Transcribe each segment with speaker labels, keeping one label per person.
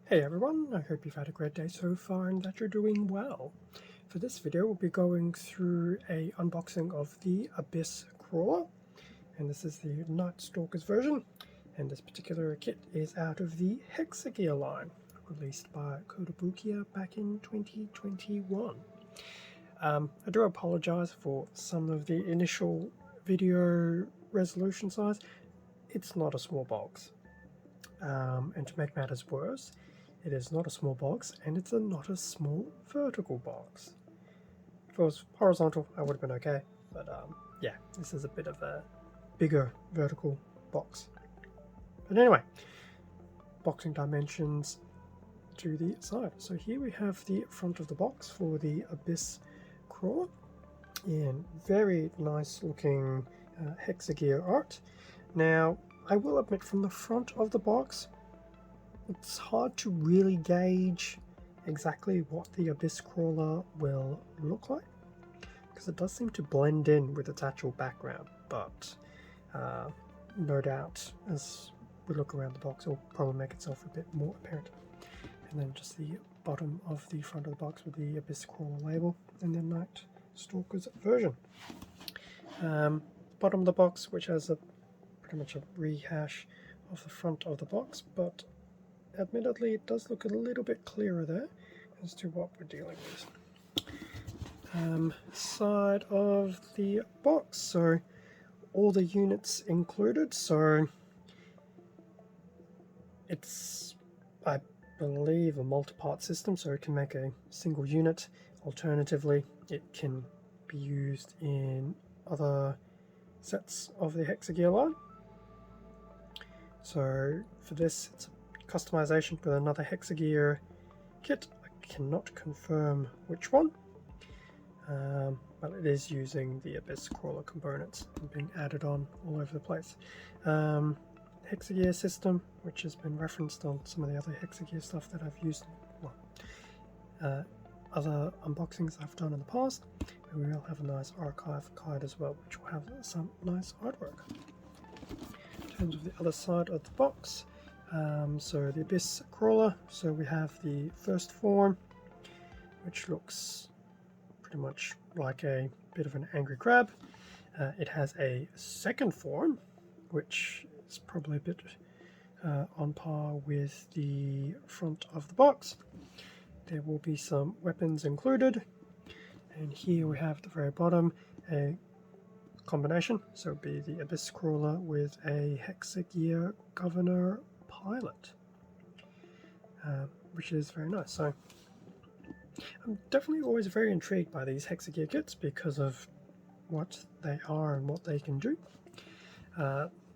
Speaker 1: Hey everyone, I hope you've had a great day so far and that you're doing well. For this video we'll be going through a unboxing of the Abysscrawler, and this is the Night Stalkers version, and this particular kit is out of the HEXA line, released by Kotobukiya back in 2021. I do apologize for some of the initial video resolution size. It's not a small box, and to make matters worse, it is not a small box, and it's not a small vertical box. If it was horizontal, I would have been okay, but yeah, this is a bit of a bigger vertical box. But anyway, boxing dimensions to the side. So here we have the front of the box for the Abysscrawler, in very nice looking HEXA art. Now, I will admit, from the front of the box, it's hard to really gauge exactly what the Abysscrawler will look like, because it does seem to blend in with its actual background, but no doubt as we look around the box it'll probably make itself a bit more apparent. And then just the bottom of the front of the box with the Abysscrawler label, and then Night Stalkers version. Bottom of the box, which has pretty much a rehash of the front of the box, but admittedly it does look a little bit clearer there as to what we're dealing with. Side of the box, so all the units included, so it's, I believe, a multi-part system, so it can make a single unit. Alternatively, it can be used in other sets of the HEXA line. So for this, it's a customization with another HEXA kit. I cannot confirm which one, but it is using the Abysscrawler components and being added on all over the place. HEXA system, which has been referenced on some of the other HEXA stuff that I've used, well, other unboxings I've done in the past. And we will have a nice archive guide as well, which will have some nice artwork. In terms of the other side of the box, so the Abysscrawler, so we have the first form, which looks pretty much like a bit of an angry crab. It has a second form, which is probably a bit on par with the front of the box. There will be some weapons included, and here we have at the very bottom a combination, so it would be the Abysscrawler with a HEXA Governor Pilot, which is very nice. So I'm definitely always very intrigued by these HEXA kits because of what they are and what they can do.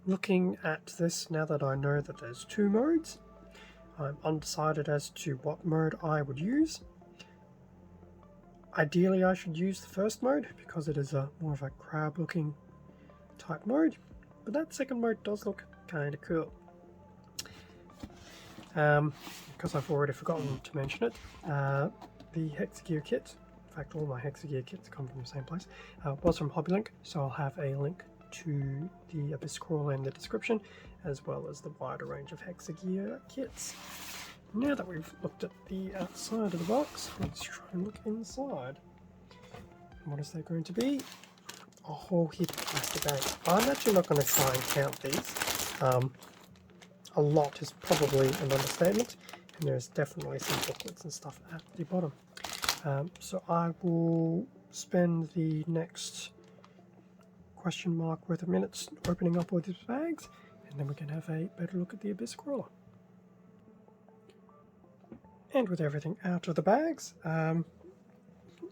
Speaker 1: Looking at this, now that I know that there's two modes, I'm undecided as to what mode I would use. Ideally I should use the first mode because it is more of a crab looking type mode, but that second mode does look kind of cool. Because I've already forgotten to mention it, the HEXA kit, in fact all my HEXA kits come from the same place, was from HobbyLink, so I'll have a link to the Abysscrawler in the description, as well as the wider range of HEXA kits. Now that we've looked at the outside of the box, let's try and look inside. What is there going to be? A whole heap of plastic bags. I'm actually not going to try and count these. A lot is probably an understatement, and there's definitely some booklets and stuff at the bottom. So I will spend the next question mark worth of minutes opening up all these bags, and then we can have a better look at the Abysscrawler. And with everything out of the bags, it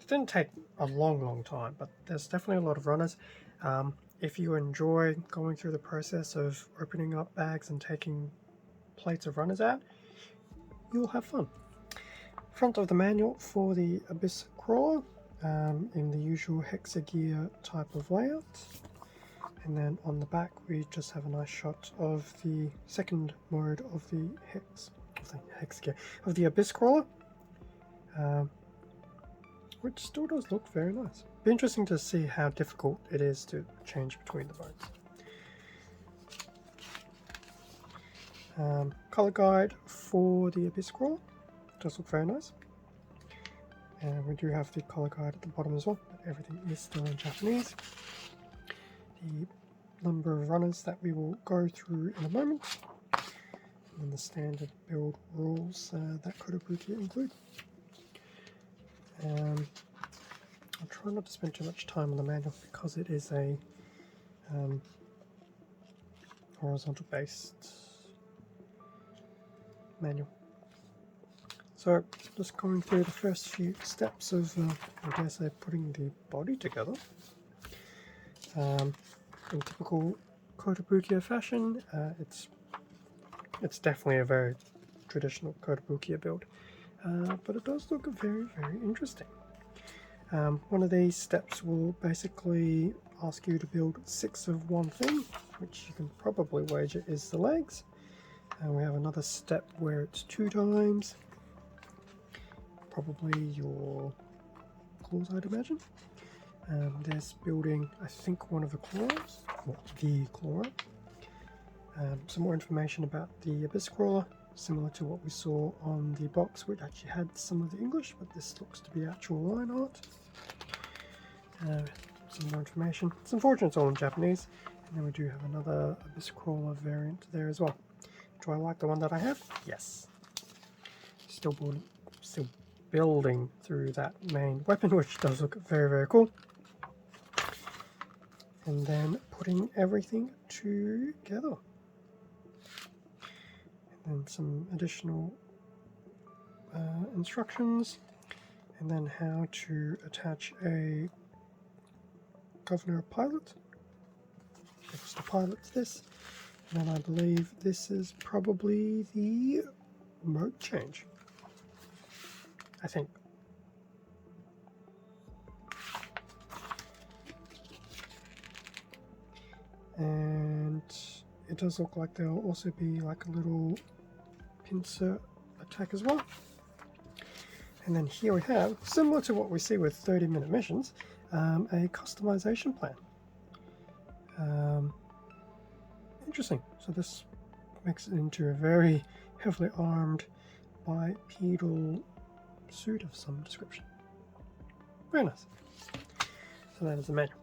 Speaker 1: didn't take a long time, but there's definitely a lot of runners. If you enjoy going through the process of opening up bags and taking plates of runners out, you'll have fun. Front of the manual for the Abysscrawler, in the usual HEXA type of layout. And then on the back we just have a nice shot of the second mode of the Abysscrawler, which still does look very nice. Be interesting to see how difficult it is to change between the modes. Color guide for the Abysscrawler. Does look very nice. And we do have the color guide at the bottom as well, but everything is still in Japanese. The number of runners that we will go through in a moment, and then the standard build rules that Kotobukiya include. I'll try not to spend too much time on the manual because it is a horizontal based manual. So just going through the first few steps of I dare say putting the body together. In typical Kotobukiya fashion, it's definitely a very traditional Kotobukiya build, but it does look very, very interesting. One of these steps will basically ask you to build 6 of one thing, which you can probably wager is the legs. And we have another step where it's 2 times, probably your claws, I'd imagine. There's building, I think, one of the claws, or the claw. Some more information about the Abysscrawler, similar to what we saw on the box, which actually had some of the English, but this looks to be actual line art. Some more information. It's unfortunate it's all in Japanese. And then we do have another Abysscrawler variant there as well. Do I like the one that I have? Yes. Still building through that main weapon, which does look very, very cool. And then putting everything together. And then some additional instructions, and then how to attach a governor pilot. Just to pilot this. And then I believe this is probably the mode change. I think. And it does look like there'll also be like a little pincer attack as well. And then here we have, similar to what we see with 30-minute missions, a customization plan. Interesting. So this makes it into a very heavily armed bipedal suit of some description. Very nice. So that is the manual.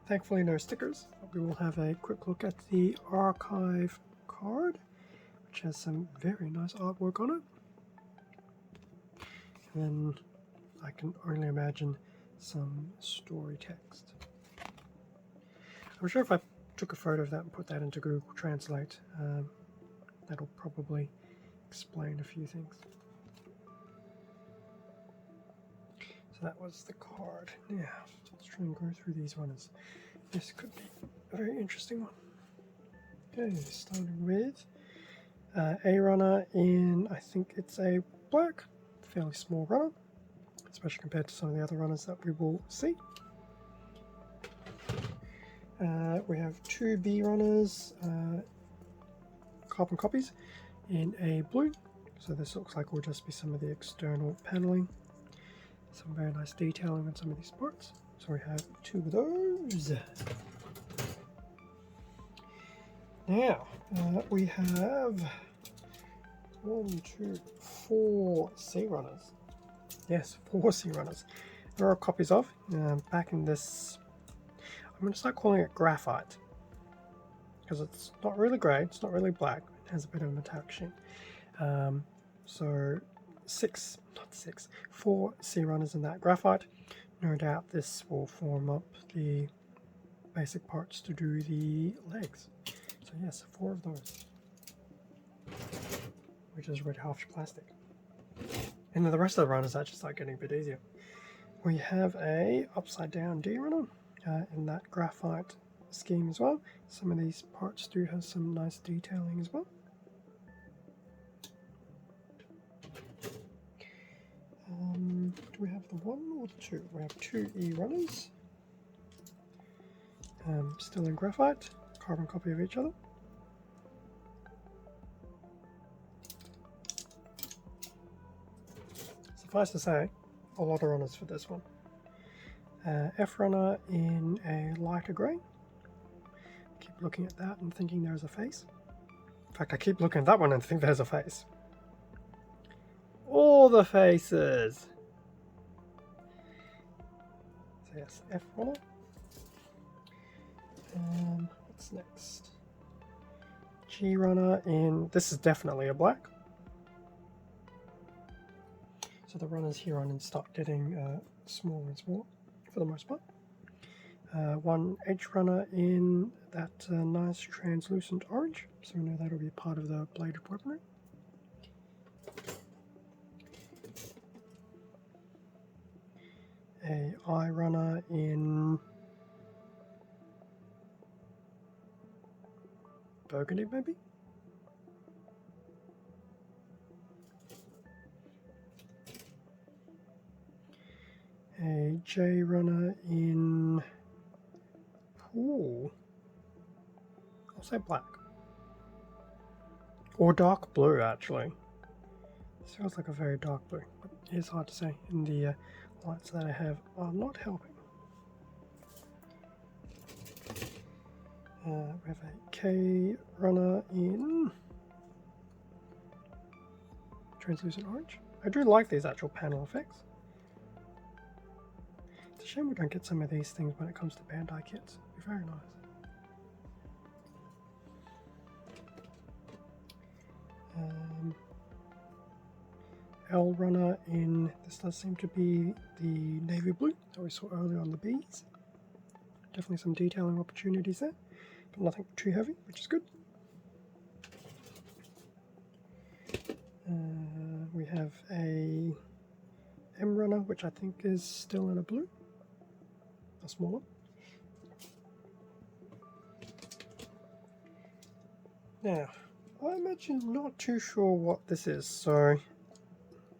Speaker 1: Thankfully no stickers, but we will have a quick look at the archive card, which has some very nice artwork on it. And then I can only imagine some story text. I'm sure if I took a photo of that and put that into Google Translate, that'll probably explain a few things. So that was the card. Now, let's try and go through these runners. This could be a very interesting one. Okay, starting with a runner in, I think it's a black, fairly small runner, especially compared to some of the other runners that we will see. We have 2 B runners, carbon copies, in a blue. So this looks like will just be some of the external paneling. Some very nice detailing on some of these parts. So we have 2 of those. Now, we have 1, 2, 4 C runners. Yes, 4 C runners. There are copies of, back in this, I'm going to start calling it graphite. Because it's not really grey, it's not really black, it has a bit of a metallic sheen. So 4 C runners in that graphite. No doubt this will form up the basic parts to do the legs. So yes, 4 of those. Which is red half plastic. And then the rest of the runners actually start getting a bit easier. We have a upside down D runner in that graphite scheme as well. Some of these parts do have some nice detailing as well. Do we have the 1 or the 2? We have 2 E runners. Still in graphite, carbon copy of each other. Suffice to say, a lot of runners for this one. F runner in a lighter grey. Keep keep looking at that and thinking there's a face. In fact, I keep looking at that one and think there's a face. All the faces! So yes, F roller. What's next? G runner in, this is definitely a black. So the runners here on in start getting smaller and smaller for the most part. One H runner in that nice translucent orange, so we know that'll be part of the bladed weaponry. A I runner in burgundy, maybe? A J runner in, ooh, I'll say black. Or dark blue, actually. This feels like a very dark blue, but it's hard to say, and the lights that I have are not helping. We have a K runner in translucent orange. I do like these actual panel effects. It's a shame we don't get some of these things when it comes to Bandai kits. They're very nice. L runner in, this does seem to be the navy blue that we saw earlier on the bees. Definitely some detailing opportunities there, but nothing too heavy, which is good. We have a M runner, which I think is still in a blue, a smaller. Now, I'm actually not too sure what this is, so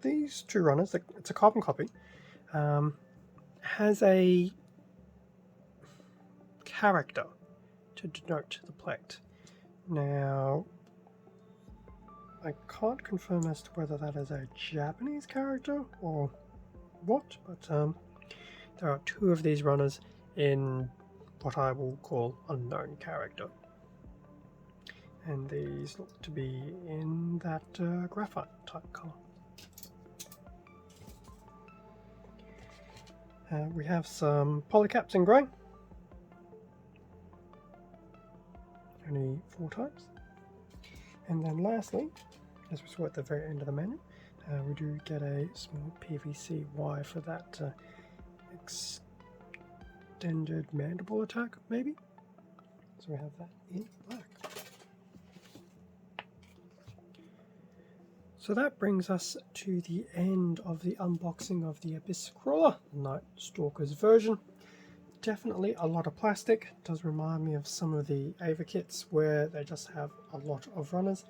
Speaker 1: these two runners, it's a carbon copy, has a character to denote the plate. Now, I can't confirm as to whether that is a Japanese character or what, but there are two of these runners in what I will call unknown character. And these look to be in that graphite type color. We have some polycaps in grey. Only 4 types. And then lastly, as we saw at the very end of the manual, we do get a small PVC wire for that extended mandible attack, maybe? So we have that in black. So that brings us to the end of the unboxing of the Abysscrawler, Night Stalkers version. Definitely a lot of plastic. It does remind me of some of the Ava kits where they just have a lot of runners.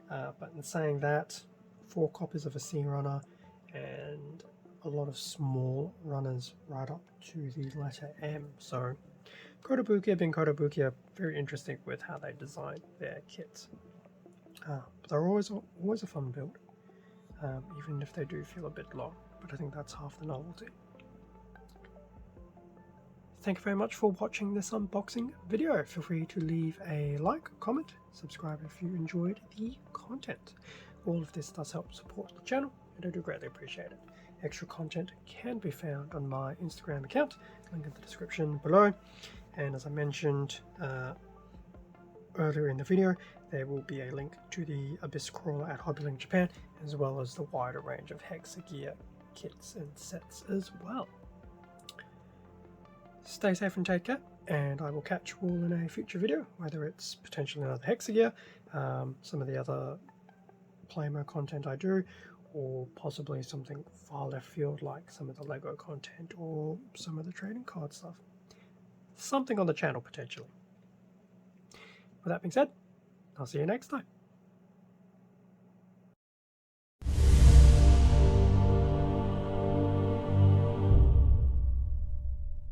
Speaker 1: But in saying that, 4 copies of a C runner and a lot of small runners right up to the letter M. So Kotobukiya being Kotobukiya, very interesting with how they design their kits. But they're always a fun build, even if they do feel a bit long, but I think that's half the novelty. Thank you very much for watching this unboxing video. Feel free to leave a like, comment, subscribe if you enjoyed the content. All of this does help support the channel, and I do greatly appreciate it. Extra content can be found on my Instagram account, link in the description below. And as I mentioned earlier in the video, there will be a link to the Abysscrawler at Hobbylink Japan, as well as the wider range of HEXA gear kits and sets as well. Stay safe and take care, and I will catch you all in a future video, whether it's potentially another HEXA gear, some of the other Plamo content I do, or possibly something far left field like some of the Lego content or some of the trading card stuff. Something on the channel potentially. With that being said, I'll see you next time.